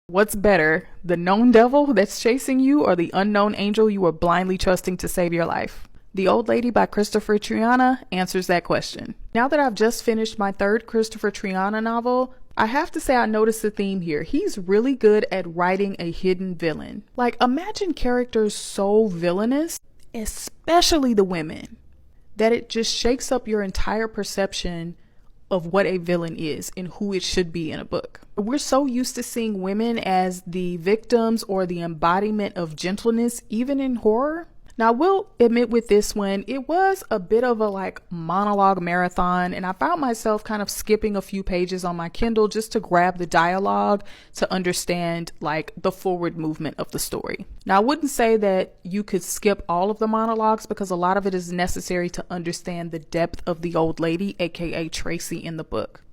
What's better, the known devil that's chasing you or the unknown angel you are blindly trusting to save your life? The Old Lady by Kristopher Triana answers that question. Now that I've just finished my third Kristopher Triana novel, I have to say I noticed a theme here. He's really good at writing a hidden villain. Like, imagine characters so villainous, especially the women, that it just shakes up your entire perception of what a villain is and who it should be in a book. We're so used to seeing women as the victims or the embodiment of gentleness, even in horror. Now, I will admit with this one, it was a bit of a monologue marathon, and I found myself kind of skipping a few pages on my Kindle just to grab the dialogue to understand the forward movement of the story. Now, I wouldn't say that you could skip all of the monologues because a lot of it is necessary to understand the depth of the old lady, aka Tracy, in the book.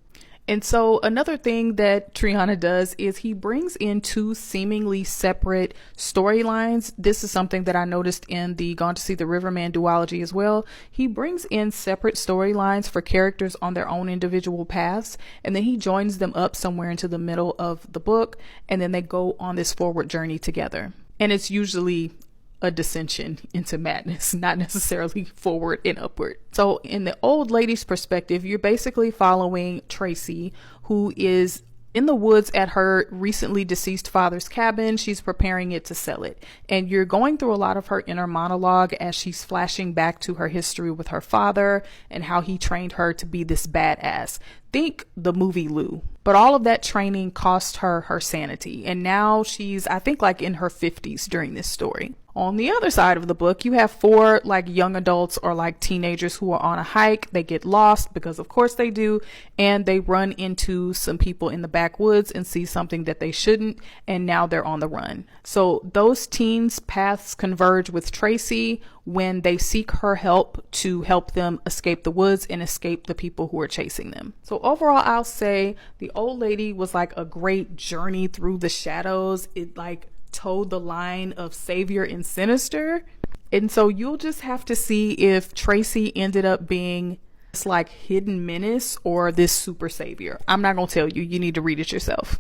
And so another thing that Triana does is he brings in two seemingly separate storylines. This is something that I noticed in the Gone to See the Riverman duology as well. He brings in separate storylines for characters on their own individual paths, and then he joins them up somewhere into the middle of the book, and then they go on this forward journey together. And it's usually a descension into madness, not necessarily forward and upward. So in the old lady's perspective, you're basically following Tracy, who is in the woods at her recently deceased father's cabin. She's preparing it to sell it. And you're going through a lot of her inner monologue as she's flashing back to her history with her father and how he trained her to be this badass. Think the movie Lou. But all of that training cost her her sanity. And now she's, I think, in her 50s during this story. On the other side of the book, you have four young adults or teenagers who are on a hike. They get lost because of course they do. And they run into some people in the backwoods and see something that they shouldn't. And now they're on the run. So those teens' paths converge with Tracy when they seek her help to help them escape the woods and escape the people who are chasing them. So overall, I'll say the old lady was a great journey through the shadows. It towed the line of savior and sinister. And so you'll just have to see if Tracy ended up being this hidden menace or this super savior. I'm not gonna tell you. You need to read it yourself.